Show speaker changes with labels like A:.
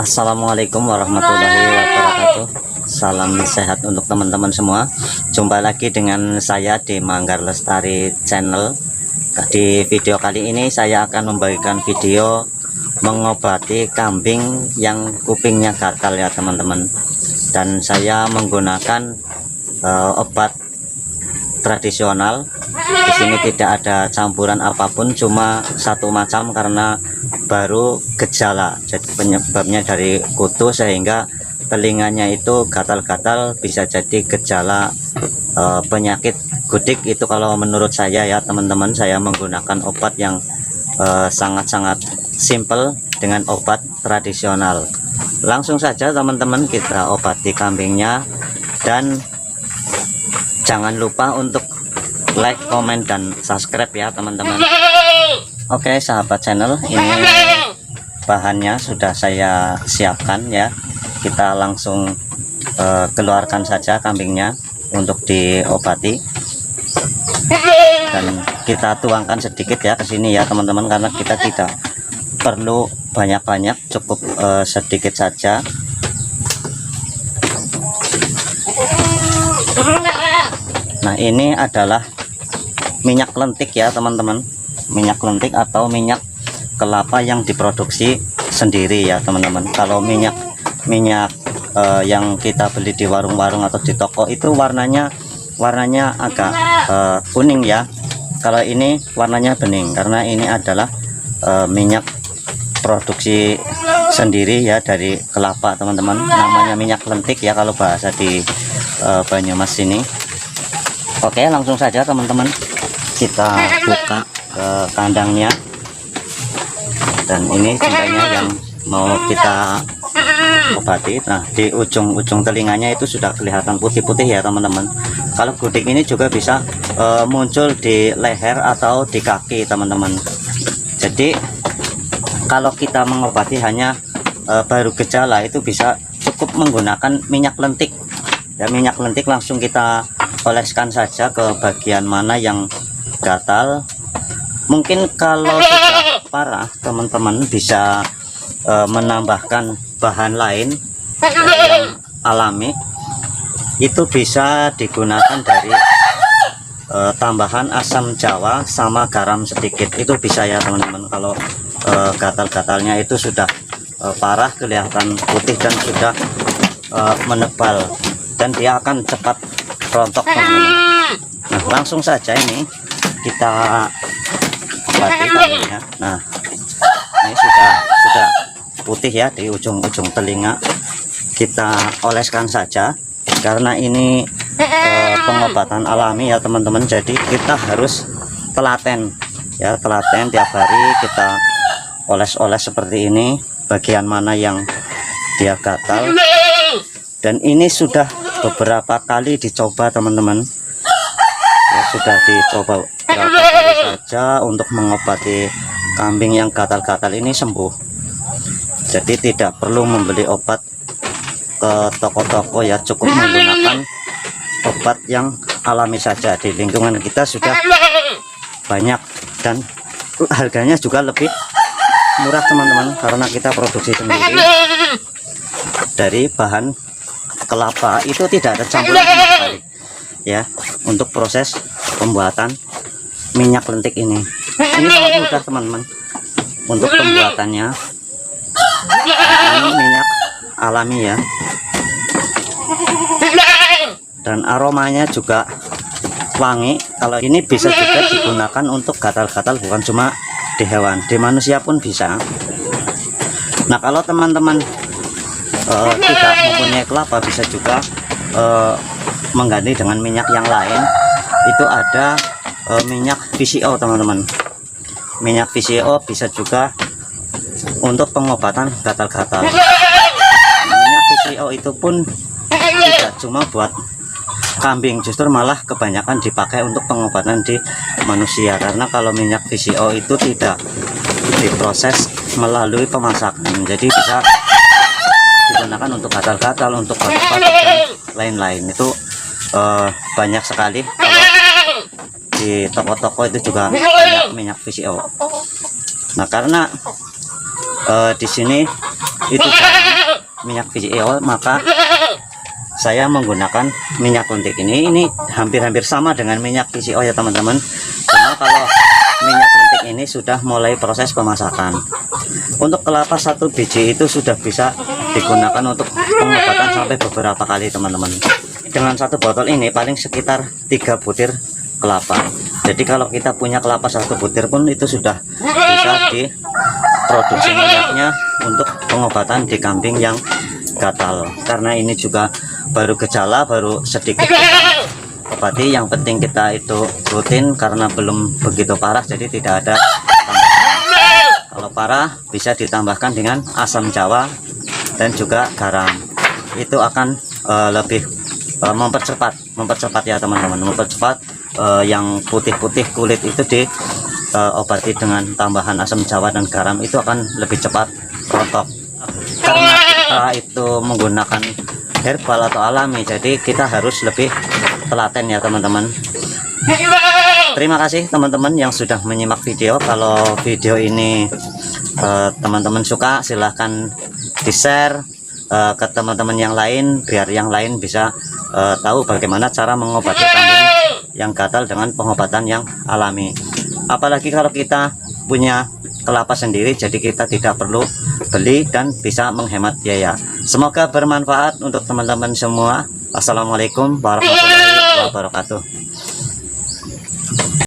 A: Assalamualaikum warahmatullahi wabarakatuh. Salam sehat untuk teman-teman semua. Jumpa lagi dengan saya di Manggar Lestari Channel. Di video kali ini saya akan membagikan video mengobati kambing yang kupingnya gatal ya teman-teman. Dan saya menggunakan obat tradisional. Di sini tidak ada campuran apapun, cuma satu macam karena baru gejala. Jadi penyebabnya dari kutu sehingga telinganya itu gatal-gatal, bisa jadi gejala penyakit gudik. Itu kalau menurut saya ya teman-teman. Saya menggunakan obat yang sangat-sangat simple dengan obat tradisional. Langsung saja teman-teman kita obati kambingnya, dan jangan lupa untuk like, komen, dan subscribe ya teman-teman. Oke sahabat channel, ini bahannya sudah saya siapkan ya. Kita langsung keluarkan saja kambingnya untuk diobati, dan kita tuangkan sedikit ya ke sini ya teman-teman, karena kita tidak perlu banyak-banyak, cukup sedikit saja. Nah, ini adalah minyak lentik ya teman-teman, minyak lentik atau minyak kelapa yang diproduksi sendiri ya teman-teman. Kalau minyak yang kita beli di warung-warung atau di toko itu warnanya agak kuning ya. Kalau ini warnanya bening, karena ini adalah minyak produksi sendiri ya dari kelapa teman-teman. Namanya minyak lentik ya kalau bahasa di Banyumas sini. Oke, langsung saja teman-teman kita buka ke kandangnya. Dan ini cintanya yang mau kita obati. Nah, di ujung-ujung telinganya itu sudah kelihatan putih-putih ya teman-teman. Kalau gudik ini juga bisa muncul di leher atau di kaki teman-teman. Jadi kalau kita mengobati hanya baru gejala, itu bisa cukup menggunakan minyak lentik ya. Minyak lentik langsung kita oleskan saja ke bagian mana yang gatal. Mungkin kalau sudah parah teman-teman bisa menambahkan bahan lain yang alami. Itu bisa digunakan dari tambahan asam jawa sama garam sedikit, itu bisa ya teman-teman. Kalau gatal-gatalnya itu sudah parah, kelihatan putih dan sudah menebal, dan dia akan cepat rontok teman-teman. Nah, langsung saja ini kita obati kambingnya. Nah, ini sudah putih ya di ujung-ujung telinga. Kita oleskan saja karena ini pengobatan alami ya teman-teman. Jadi kita harus telaten ya, telaten tiap hari kita oles-oles seperti ini bagian mana yang dia gatal. Dan ini sudah beberapa kali dicoba teman-teman ya, sudah dicoba beberapa kali saja untuk mengobati kambing yang gatal-gatal ini sembuh. Jadi tidak perlu membeli obat ke toko-toko ya, cukup menggunakan obat yang alami saja. Di lingkungan kita sudah banyak dan harganya juga lebih murah teman-teman, karena kita produksi sendiri dari bahan kelapa. Itu tidak ada campuran sama sekali ya untuk proses pembuatan minyak lentik ini. Ini sangat mudah teman-teman untuk pembuatannya. Ini minyak alami ya, dan aromanya juga wangi. Kalau ini bisa juga digunakan untuk gatal-gatal, bukan cuma di hewan, di manusia pun bisa. Nah, kalau teman-teman tidak mempunyai kelapa, bisa juga mengganti dengan minyak yang lain. Itu ada minyak VCO teman-teman. Minyak VCO bisa juga untuk pengobatan gatal-gatal. Minyak VCO itu pun tidak cuma buat kambing, justru malah kebanyakan dipakai untuk pengobatan di manusia, karena kalau minyak VCO itu tidak diproses melalui pemasakan, jadi bisa digunakan untuk gatal-gatal, untuk batuk-batuk dan lain-lain. Itu banyak sekali. Kalau di toko-toko itu juga banyak minyak VCO. Nah, karena di sini itu jarang minyak biji EO, maka saya menggunakan minyak lentik ini hampir-hampir sama dengan minyak biji EO ya teman-teman. Cuma kalau minyak lentik ini sudah mulai proses pemasakan. Untuk kelapa satu biji itu sudah bisa digunakan untuk pengobatan sampai beberapa kali teman-teman. Dengan satu botol ini paling sekitar 3 butir kelapa. Jadi kalau kita punya kelapa 1 butir pun itu sudah bisa diproduksi minyaknya untuk pengobatan di kambing yang gatal. Karena ini juga baru gejala, baru sedikit obati. Yang penting kita itu rutin, karena belum begitu parah jadi tidak ada tambahan. Kalau parah bisa ditambahkan dengan asam jawa dan juga garam. Itu akan lebih mempercepat ya teman-teman, mempercepat yang putih-putih kulit itu diobati dengan tambahan asam jawa dan garam, itu akan lebih cepat rontok. Karena kita itu menggunakan herbal atau alami, jadi kita harus lebih telaten ya teman-teman. Terima kasih teman-teman yang sudah menyimak video. Kalau video ini teman-teman suka, silahkan di share ke teman-teman yang lain, biar yang lain bisa tahu bagaimana cara mengobati kambing yang gatal dengan pengobatan yang alami. Apalagi kalau kita punya kelapa sendiri, jadi kita tidak perlu beli dan bisa menghemat biaya. Semoga bermanfaat untuk teman-teman semua. Assalamualaikum warahmatullahi wabarakatuh.